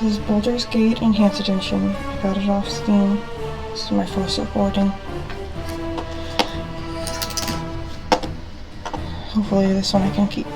This is Baldur's Gate Enhanced Edition. I got it off Steam. This is my first recording. Hopefully this one I can keep.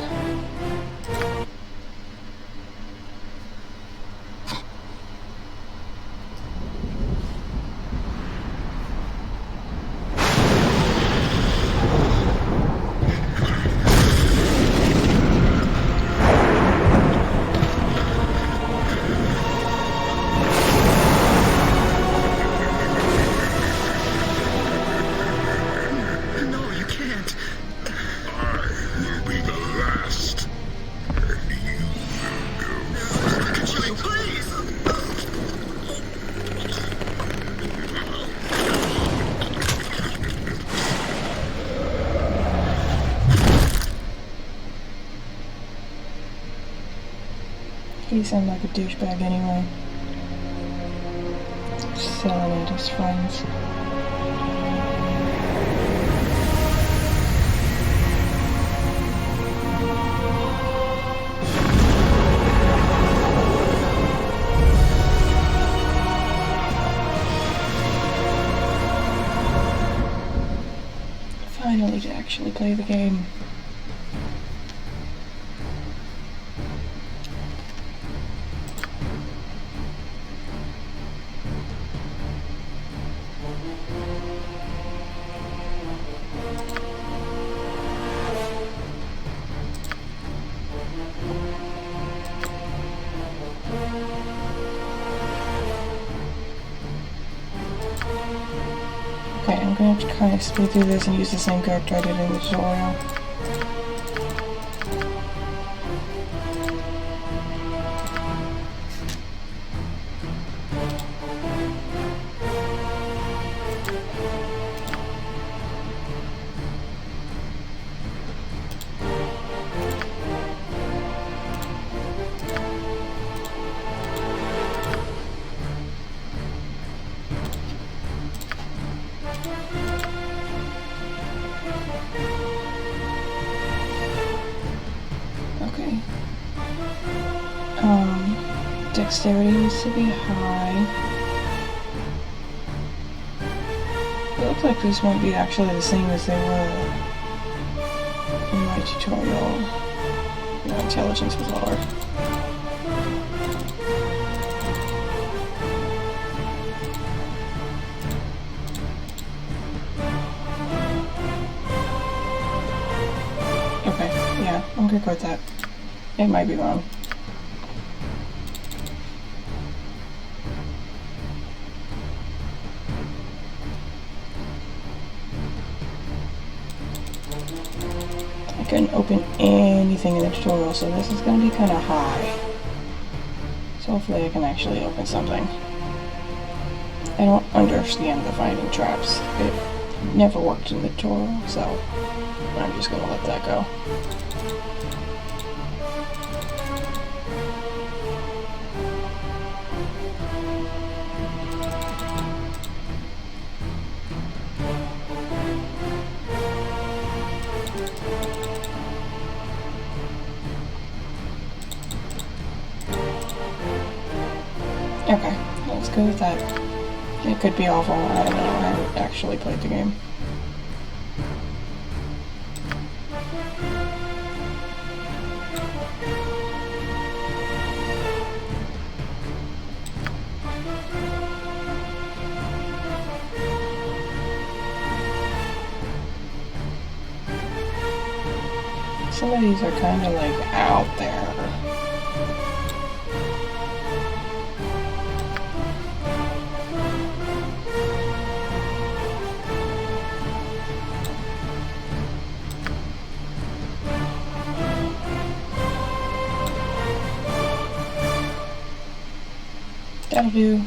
He sounded like a douchebag anyway. Selling at his friends. Finally to actually play the game. Okay, I'm gonna have to kind of speed through this and use the same character I did in the tutorial. Okay. Dexterity needs to be high. It looks like these might be actually the same as they were in my tutorial. My intelligence was lower. Okay, yeah, I'm gonna go with that. It might be wrong. I couldn't open anything in the tutorial, so this is going to be kind of high. So hopefully I can actually open something. I don't understand the finding traps. It never worked in the tutorial, so I'm just going to let that go. Okay, let's go with that. It could be awful, I don't know, I haven't actually played the game. Some of these are kind of like out there. That'll do.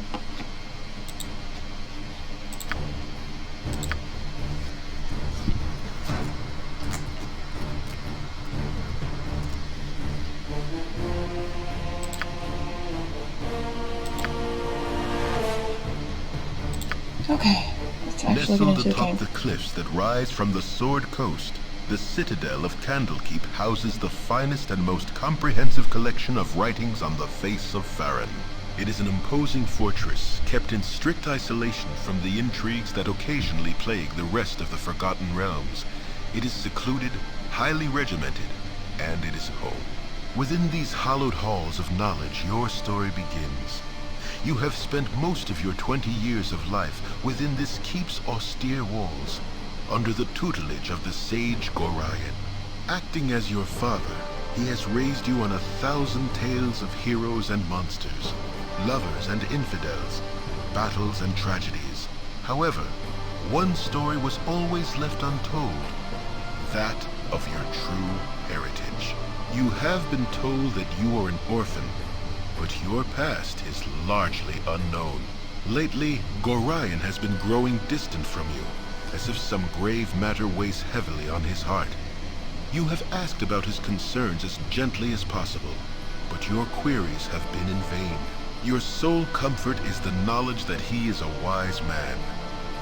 Okay, let's actually get into the game. Nestled atop the cliffs that rise from the Sword Coast The citadel of Candlekeep houses the finest and most comprehensive collection of writings on the face of Farron. It is an imposing fortress, kept in strict isolation from the intrigues that occasionally plague the rest of the Forgotten Realms. It is secluded, highly regimented, and it is home. Within these hallowed halls of knowledge, your story begins. You have spent most of your 20 years of life within this keep's austere walls, under the tutelage of the sage Gorion. Acting as your father, he has raised you on 1,000 tales of heroes and monsters, lovers and infidels, battles and tragedies. However, one story was always left untold, that of your true heritage. You have been told that you are an orphan, but your past is largely unknown. Lately, Gorion has been growing distant from you, as if some grave matter weighs heavily on his heart. You have asked about his concerns as gently as possible, but your queries have been in vain. Your sole comfort is the knowledge that he is a wise man,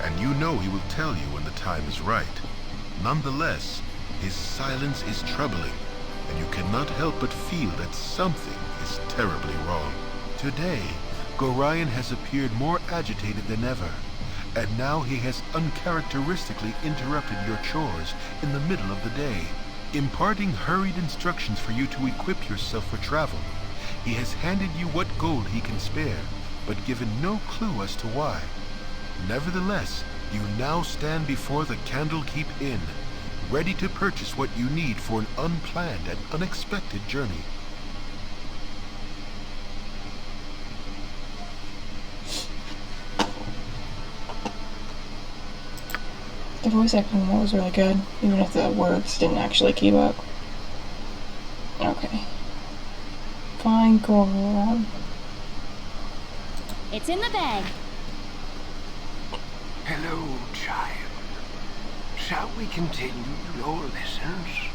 and you know he will tell you when the time is right. Nonetheless, his silence is troubling, and you cannot help but feel that something is terribly wrong. Today, Gorion has appeared more agitated than ever, and now he has uncharacteristically interrupted your chores in the middle of the day, imparting hurried instructions for you to equip yourself for travel. He has handed you what gold he can spare, but given no clue as to why. Nevertheless, you now stand before the Candlekeep Inn, ready to purchase what you need for an unplanned and unexpected journey. The voice acting that was really good, even if the words didn't actually keep up. Okay. Fine, go around. It's in the bag. Hello, child. Shall we continue your lessons?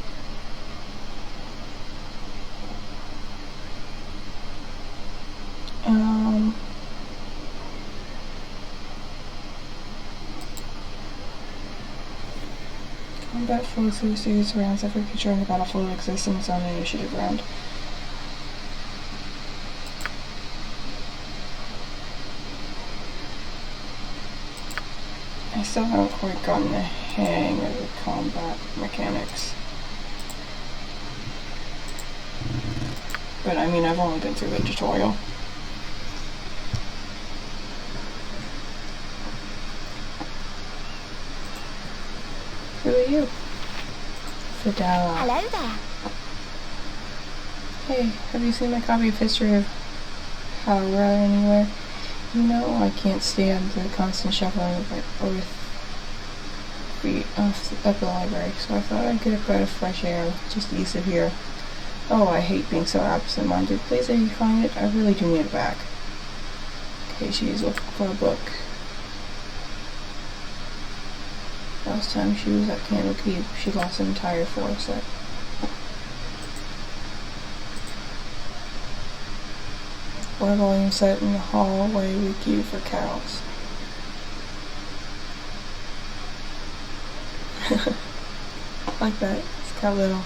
Combat flows through a series of rounds. Every creature on the battlefield exists in its own initiative round. I still haven't quite gotten the hang of the combat mechanics. But I mean, I've only been through the tutorial. Who are you? Fidala. Hello there. Hey, have you seen my copy of History of Howrah anywhere? You know, I can't stand the constant shuffling of my earth feet at the library, so I thought I'd get a breath of fresh air just east of here. Oh, I hate being so absent-minded. Please, if you find it, I really do need it back. Okay, she's looking for a book. Last time she was at Candlekeep, she lost an entire floor set. One volume set in the hallway we queue for cows. Like that. It's got little.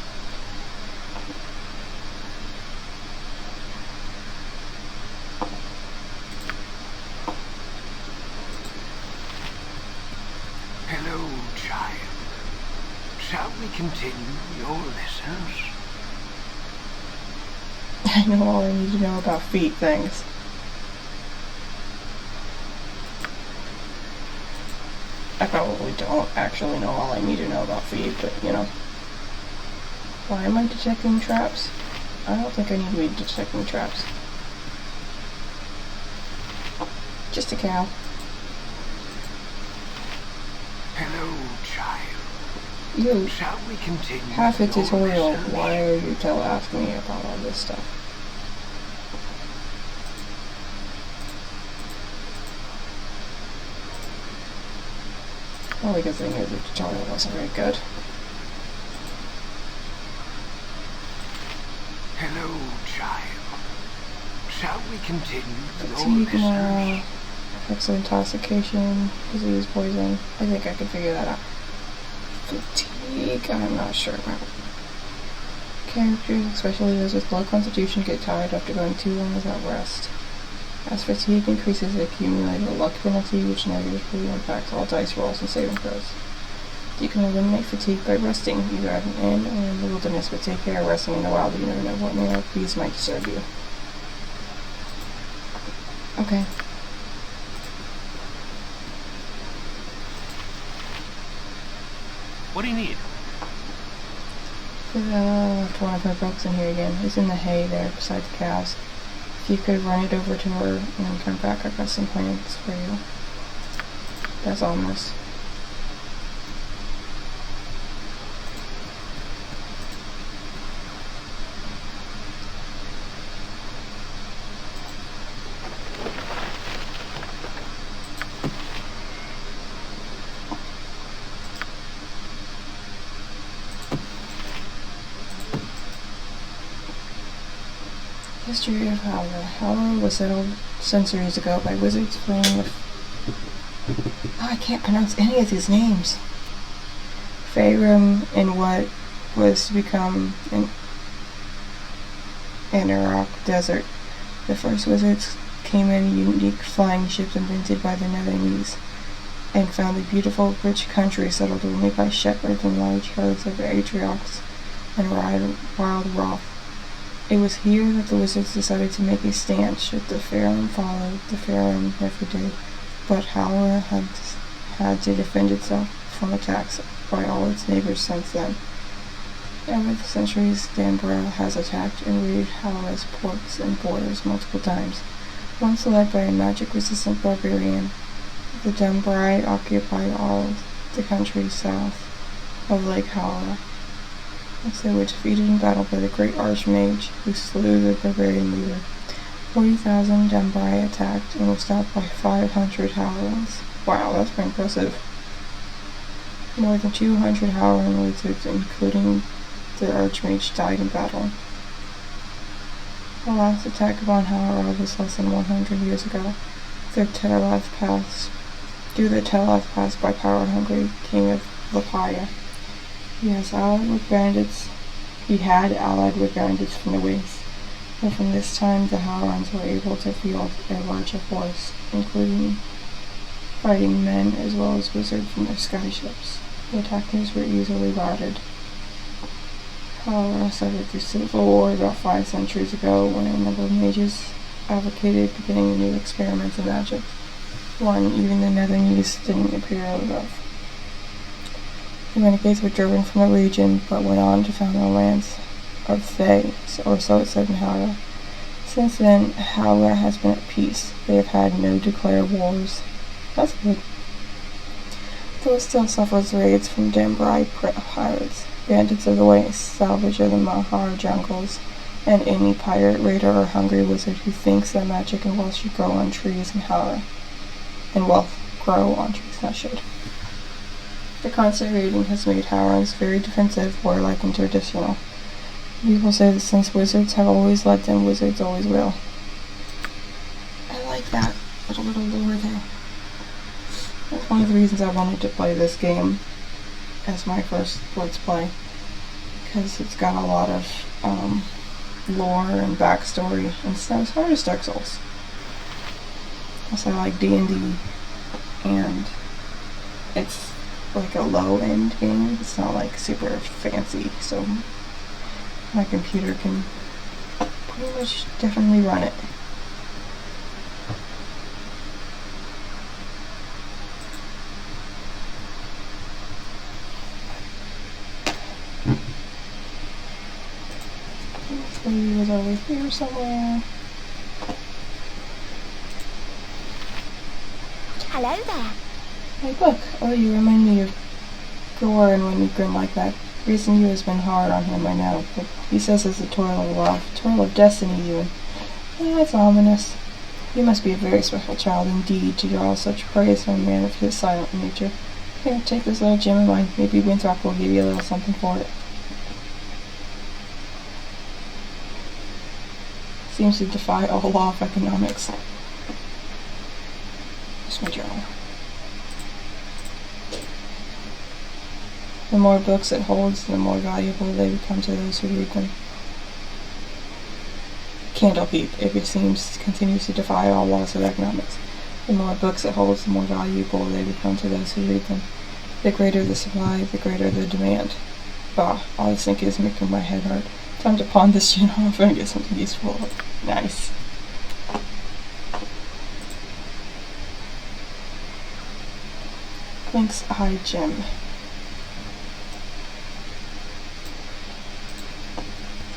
Hello, child. Shall we continue your lessons? I know all I need to know about feet things. I probably don't actually know all I need to know about feet, but you know. Why am I detecting traps? I don't think I need to be detecting traps. Just a cow. Hello, child. You Shall we continue half a your tutorial. lessons? Why are you asking me about all this stuff? Only good thing is the tutorial wasn't very good. Hello, child. Shall we continue your Fatigue, lessons? effects of intoxication, disease, poison. I think I can figure that out. Fatigue, I'm not sure about. Characters, especially those with low constitution, get tired after going too long without rest. As fatigue increases, they accumulate a luck penalty, which negatively impacts all dice rolls and saving throws. You can eliminate fatigue by resting, either at an inn or in the wilderness, but take care of resting in the wild. You never know what ARPs might serve you. Okay. What do you need? Left one of her books in here again. It's in the hay there beside the cows. If you could run it over to her and then come back, I've got some plans for you. That's ominous. History of Howler. Howler was settled centuries ago by wizards playing with... Oh, I can't pronounce any of these names. Faerun in what was to become an Anarok desert. The first wizards came in unique flying ships invented by the Netherese and found a beautiful, rich country settled only by shepherds and large herds of Atriox and wild Roth. It was here that the wizards decided to make a stand. Should the Faerun follow, the Faerun never did, but Howler had to defend itself from attacks by all its neighbors since then. Over the centuries, Danbra has attacked and raided Howler's ports and borders multiple times. Once led by a magic-resistant barbarian, the Danbrai occupied all the country south of Lake Howler. Once they were defeated in battle by the great Archmage, who slew the barbarian leader. 40,000 Danbrai attacked and were stopped by 500 Howlers. Wow, that's pretty impressive. More than 200 Howling wizards, including the Archmage, died in battle. The last attack upon Howler was less than 100 years ago. Through the Teleth Pass by power-hungry king of Lapaya. He had allied with bandits from the Waste, but from this time the Howlans were able to field a larger force, including fighting men as well as wizards from their skyships. The attackers were easily routed. Howler suffered the civil war about 5 centuries ago when a number of mages advocated beginning new experiments in magic. One, even the Netherese didn't appear enough. The renegades were driven from the region, but went on to found the lands of Thay, or so it said in Howler. Since then, Howler has been at peace. They have had no declared wars. That's good. Though it still suffers raids from Danbrai pirates, bandits of the Waste, salvage of the Mahar jungles, and any pirate, raider, or hungry wizard who thinks that magic and wealth should grow on trees in Howler. And wealth grow on trees, that should. The constant raiding has made Howlers very defensive, warlike, and traditional. People say that since wizards have always led them, wizards always will. I like that little lore there. That's one of the reasons I wanted to play this game as my first Let's Play, because it's got a lot of lore and backstory and stuff. It's hard as Dark Souls. Also, I like D&D, and it's like a low-end game. It's not like super fancy, so my computer can pretty much definitely run it. This lady was over here somewhere. Hello there. Hey, look. Oh, you remind me of Goran when you grin like that. Raising you has been hard on him, I know, but he says it's a toil of love, toil of destiny even. Yeah, it's ominous. You must be a very special child indeed to draw such praise from a man of his silent nature. Here, take this little gem of mine. Maybe Winthrop will give you a little something for it. Seems to defy all law of economics. Here's my journal. The more books it holds, the more valuable they become to those who read them. Candlekeep, it seems, continues to defy all laws of economics. The more books it holds, the more valuable they become to those who read them. The greater the supply, the greater the demand. Bah, all this thinking is making my head hurt. Time to pawn this shit off and get something useful. Nice. Link's Eye Gem.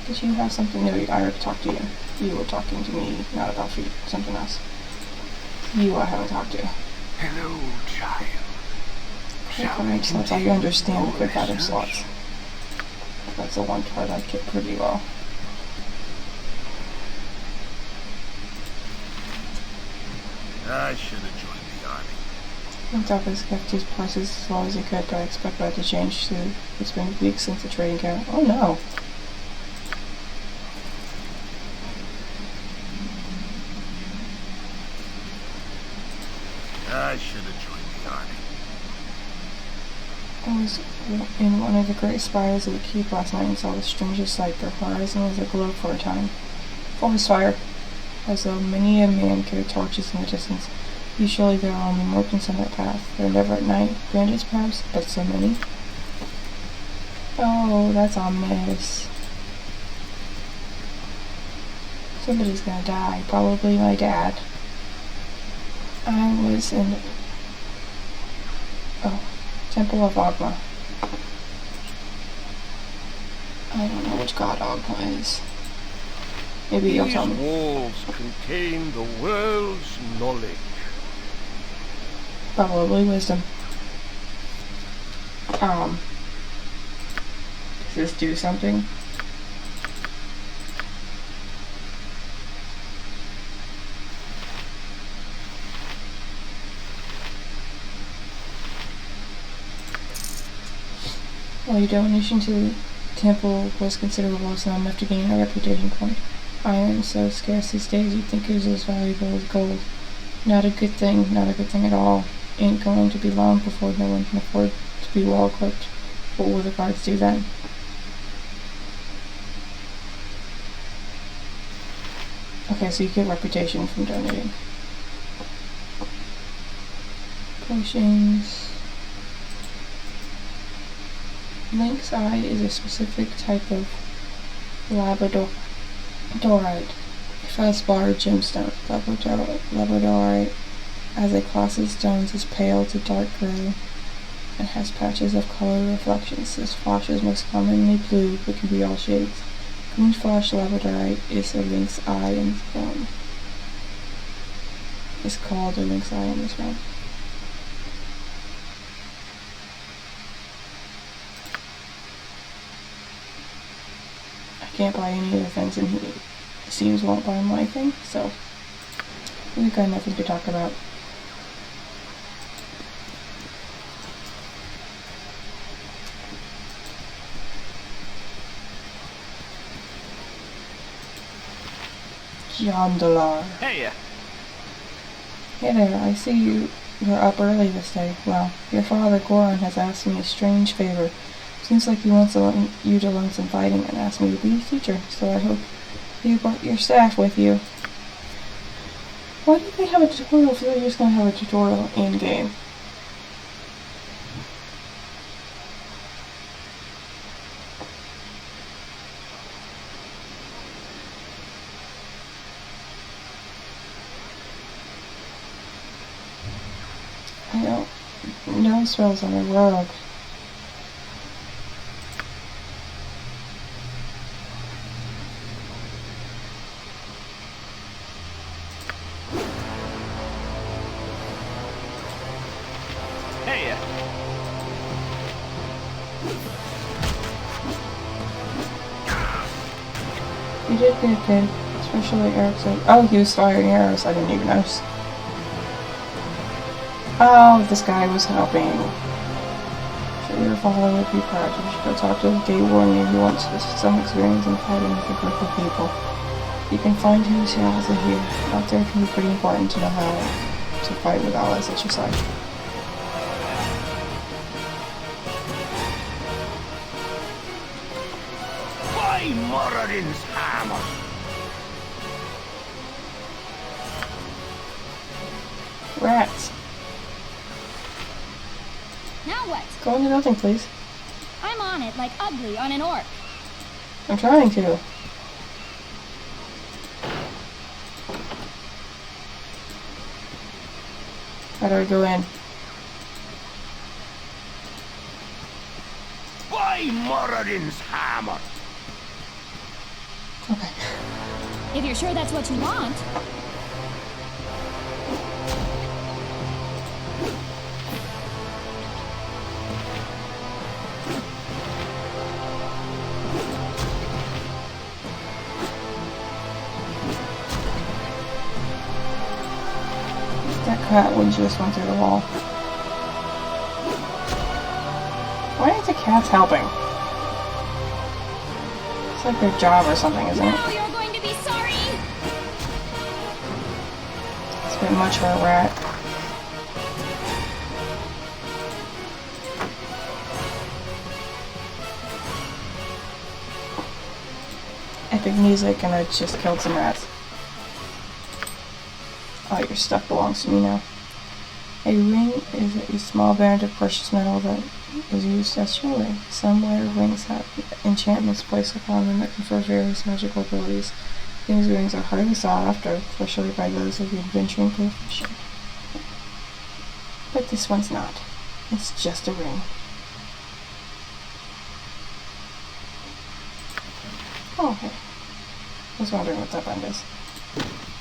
Did you have something new? I already talked to you. You were talking to me, not about feet, something else. You I haven't talked to. Hello, child. Quick item slots. I understand the quick item slots. That's the one part I get pretty well. I should have joined the army. Link's office kept his prices as low as he could, but I expect that to change soon. It's been weeks since the trading count. Oh no! I should have joined the army. I was in one of the great spires of the keep last night and saw the strangest sight. The horizon was aglow for a time. Forest fire, as though many a man carried torches in the distance. Usually there are only merchants on that path. They're never at night. Bandits perhaps, but so many. Oh, that's ominous. Somebody's gonna die. Probably my dad. I was in... Oh, Temple of Ogma. I don't know which god Ogma is. Maybe you'll tell me. These walls contain the world's knowledge. Probably wisdom. Does this do something? Well, your donation to the temple was considerable, so not enough to gain a reputation point. Iron so scarce these days you'd think it was as valuable as gold. Not a good thing, not a good thing at all. Ain't going to be long before no one can afford to be well equipped. What will the guards do then? Okay, so you get reputation from donating. Potions. Link's Eye is a specific type of labradorite. A feldspar gemstone. Labradorite as a class of stones is pale to dark gray and has patches of color reflections. This flash is most commonly blue, but can be all shades. Green flash labradorite is a lynx eye in form. It's called a lynx eye in this form. I can't buy any of the things in here. It seems won't buy my thing, so we've got nothing to talk about. Jondalar. Hey, Hey there, I see you're up early this day. Well, your father Goron has asked me a strange favor. Seems like he wants you to learn some fighting and asked me to be his teacher, so I hope you brought your staff with you. Why do they have a tutorial if they're just going to have a tutorial in-game? I don't know spells on a rug. hey, You did good, kid. Especially Eric said. Oh, he was firing arrows. I didn't even notice. Oh, this guy was helping. So your father would be proud. You should go talk to the gay warden if you want some experience in fighting with a group of people. You can find him Shaza here. Out there can be pretty important to know how to fight with allies at your side. By Moradin's hammer! Rats. Now what? Go into nothing, please. I'm on it like ugly on an orc. I'm trying to. How do I go in? By Moradin's hammer! Okay. If you're sure that's what you want. That cat one just went through the wall. Why aren't the cats helping? It's like their job or something, isn't it? Now you're going to be sorry! It's a bit much for a rat. Epic music, and I just killed some rats. Oh, your stuff belongs to me now. A ring is a small band of precious metal that is used as jewelry. Some wear rings have enchantments placed upon them that confer various magical abilities. These rings are highly sought after, especially by those of the adventuring profession. But this one's not. It's just a ring. Oh, okay. I was wondering what that band is.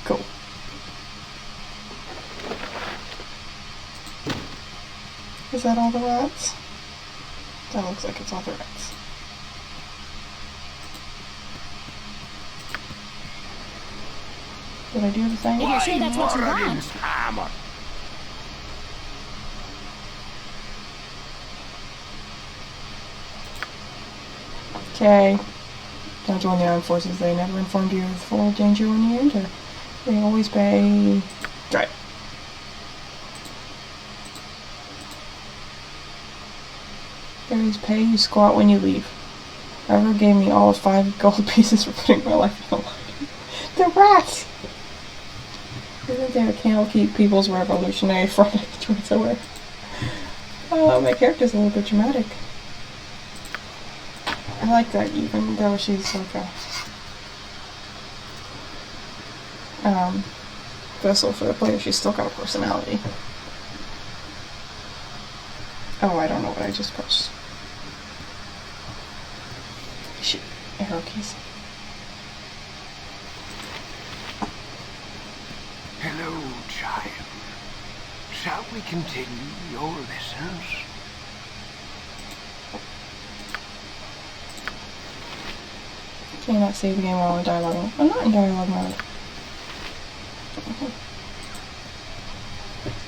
Cool. Is that all the rats? That looks like it's all the rats. Did I do the thing? If you're sure that's what you want. Moradin's hammer! Okay. Don't join the armed forces. They never informed you of the full danger when you enter. They always pay... Right. There is pay you squat when you leave. Ever gave me all of 5 gold pieces for putting my life on the line. The rats! Isn't there a Candlekeep People's Revolutionary Front choice away? Oh, my character's a little bit dramatic. I like that, even though she's like a vessel for the player, she's still got a personality. Oh, I don't know what I just pushed. Shit, arrow keys. Hello, child. Shall we continue your lessons? Cannot save the game while in dialogue mode. I'm not in dialogue mode.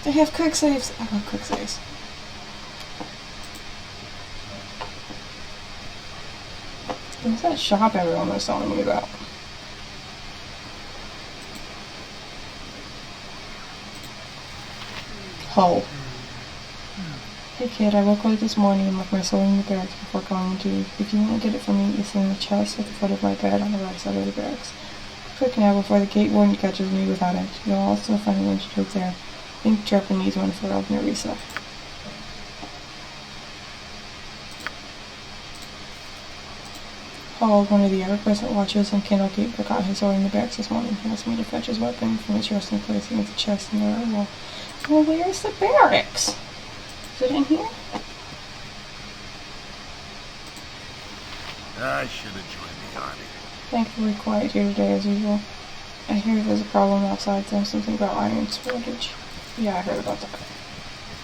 They have quick saves. I love quick saves. What's that shop everyone was telling me about? Hull. Hey kid, I woke late this morning and left my soul in the barracks before calling you. If you want to get it from me, it's in the chest at the foot of my bed on the right side of the barracks. Quick now before the gate warden catches me without it. You'll also find an antidote there. I think Trevor needs one for Nerissa. Hall, one of the ever-present watchers in Candlekeep, forgot his sword in the barracks this morning. He asked me to fetch his weapon from its resting place against the chest in the right wall. Well, where's the barracks? Is it in here? I should have joined the army. Thankfully quiet here today as usual. I hear there's a problem outside, there's something about iron shortage. Yeah, I heard about that.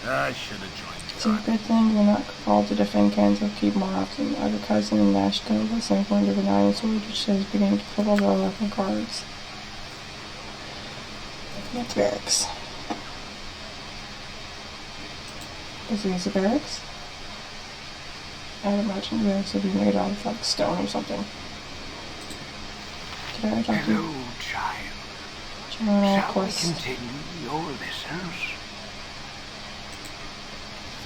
I should have joined It's the a army. good thing we're not called to defend Candlekeep more often. I have a cousin in Nashville that's sampling of an iron sword which is beginning to fill the weapon cards. That's barracks. Is these the barracks? I'd imagine the barracks would be made out of like stone or something. Did I already talk to you? Hello, child. Journal, of Shall we course. continue your lessons?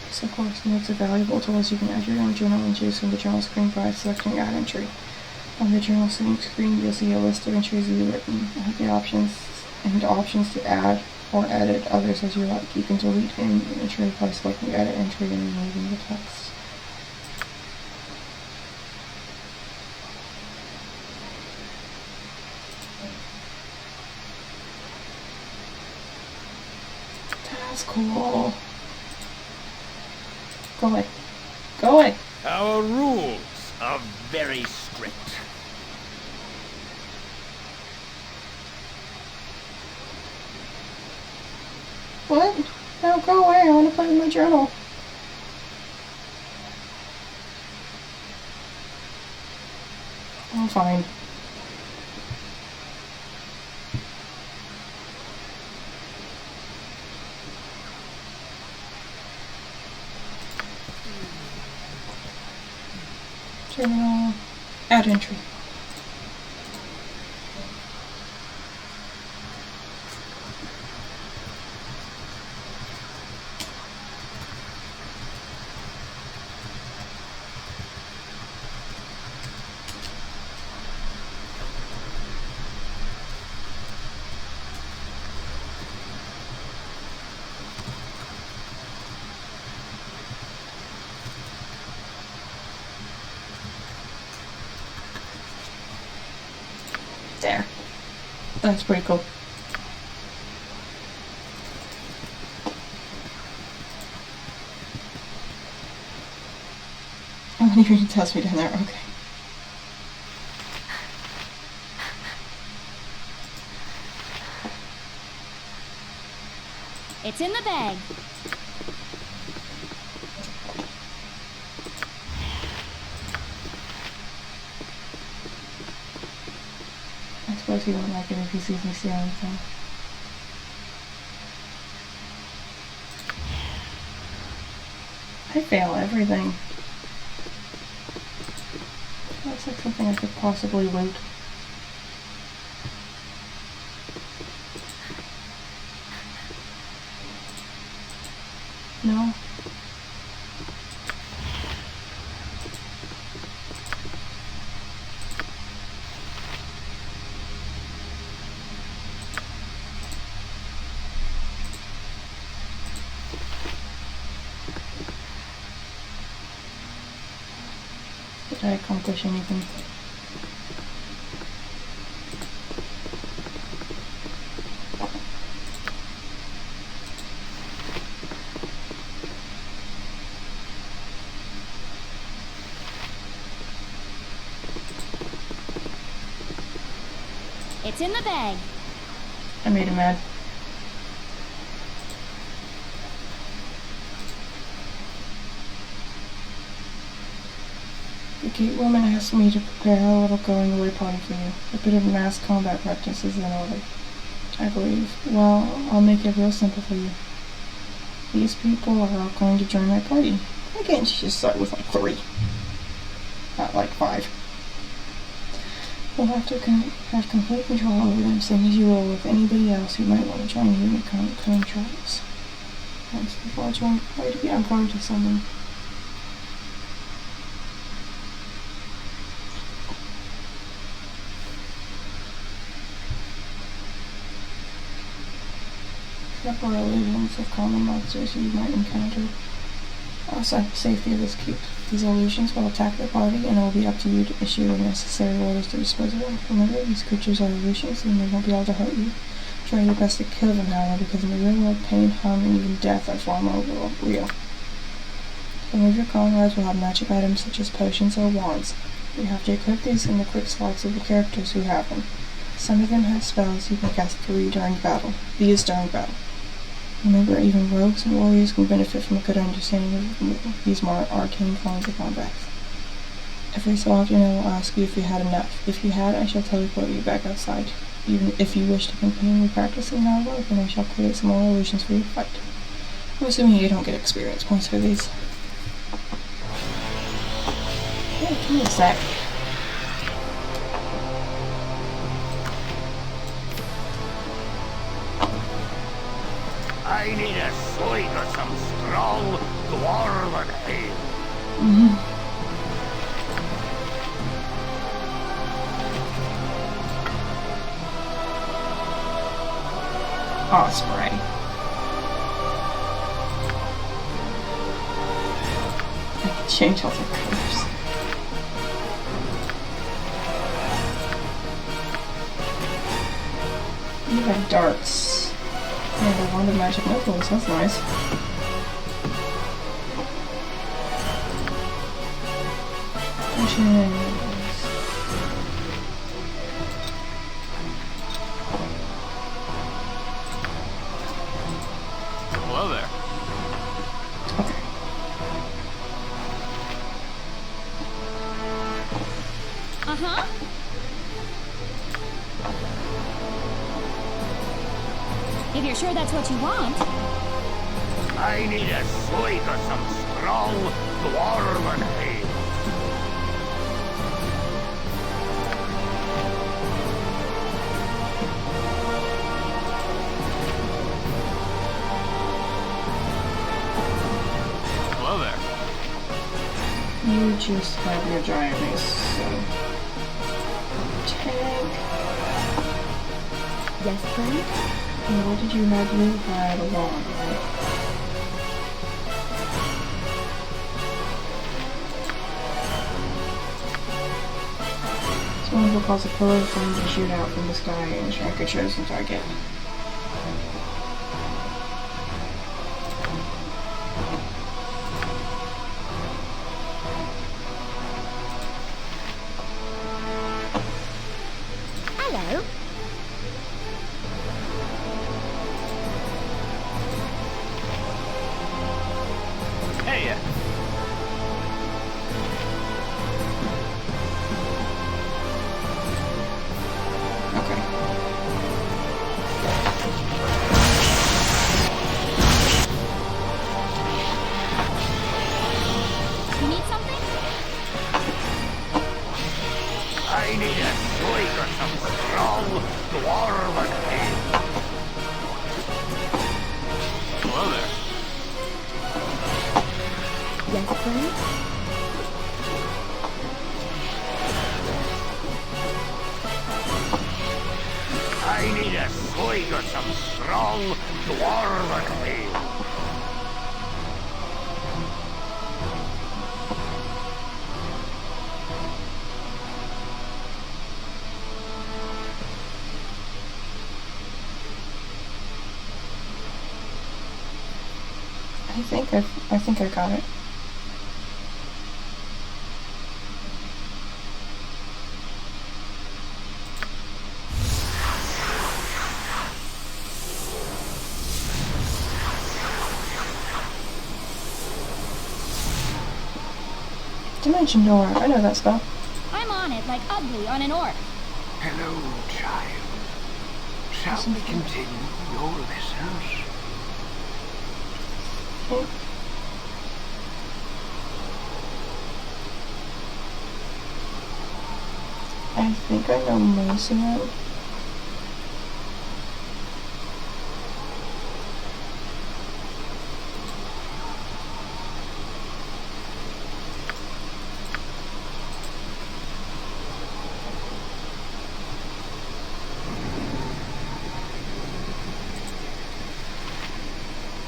Yes, of course. Notes are valuable tools. You can add your own journal entries from the journal screen by selecting Add Entry. On the journal screen, you'll see a list of entries you've written, the options to add or edit others as you like. You can delete an entry by selecting edit entry and removing the text. That's cool. Go away. Go away. Our rules are very strict. What? No, go away. I want to play with my journal. Oh, fine. Journal. Add entry. There. That's pretty cool. Oh, you already tells me down there. Okay. It's in the bag. I suppose he won't like it if he sees me stealing things. I fail everything. Looks like something I could possibly loot. No? Did I accomplish anything? It's in the bag. I made him mad. The gate woman asked me to prepare a little going away party for you. A bit of mass combat practice is in order, I believe. Well, I'll make it real simple for you. These people are all going to join my party. Why can't you just start with like 3? Not like 5. We'll have to have complete control over them, same as you will with anybody else who might want to join you in the coming trials. Once before I join the party, I'm going to summon. Several illusions of common monsters you might encounter outside the safety of this keep. These illusions will attack the party, and it will be up to you to issue the necessary orders to dispose of them. Remember, these creatures are illusions, and they won't be able to hurt you. Try your best to kill them, however, because in the real world, pain, harm, and even death are far more real. Some of your comrades will have magic items such as potions or wands. You have to equip these in the quick slots of the characters who have them. Some of them have spells you can cast these during battle. Remember, even rogues and warriors can benefit from a good understanding of these more arcane forms of combat. Every so often I will ask you if you had enough. If you had, I shall teleport you back outside. Even if you wish to continue practicing, however, then I shall create some more illusions for your fight. I'm assuming you don't get experience points for these. Yeah, give me a sec. I need a swig of some strong dwarven ale. Osprey. I can change all the colors. You have darts. And a wand of magic missiles, that's nice. Potions. Hello there. Okay. Uh-huh. If you're sure that's what you want. I need a swig of some strong dwarven ale. Hello there. You just have your giant mace, so... Tank. Yes, friend? And what did you have? You had a wand, right? Someone will cause a pillar of flame to shoot out from the sky and strike a chosen target. Hello. Hey, Okay. You need something? I need a swig of some strong dwarven ale. hello there. Yes, friend? I need a swig of some strong dwarven ale. I think I got it. Dimension door. I know that spell. I'm on it like ugly on an orc. Hello, child. Shall we continue your lessons? Okay. I think I know most of it.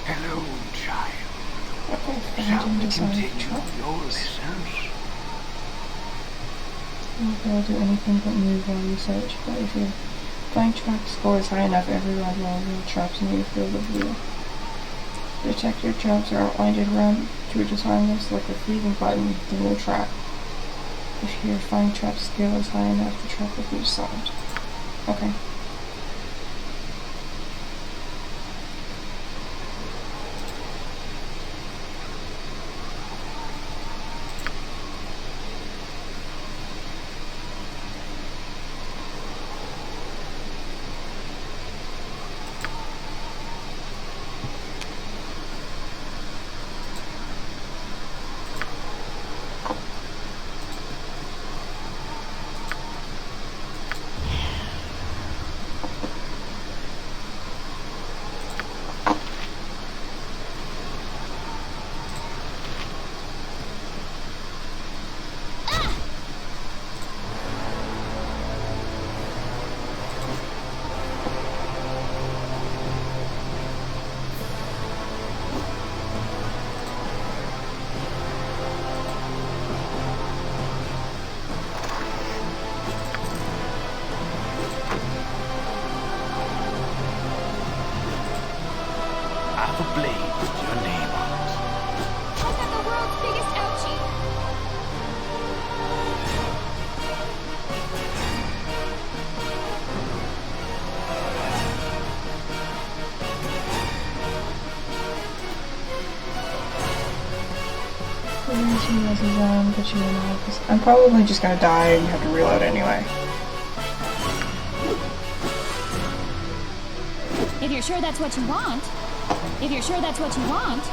Hello, child. Okay, Shall found we in continue truck. your lessons? You won't be able to do anything but move while you search, but if your flying trap score is high enough, every round will reveal traps in your field of view. Detect your traps are outlined in round. To disarm them, select the freezing button, then no trap. If your flying trap skill is high enough, the trap will be disarmed. Okay. the blades with your name on it. I've got the world's biggest ouchie. I'm probably just gonna die and have to reload anyway. If you're sure that's what you want. If you're sure that's what you want.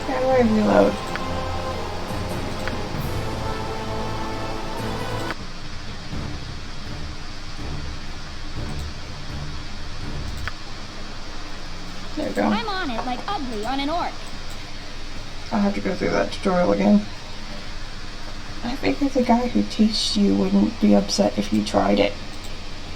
How do I reload? There we go. I'm on it like ugly on an orc. I'll have to go through that tutorial again. I figured the guy who teaches you wouldn't be upset if you tried it.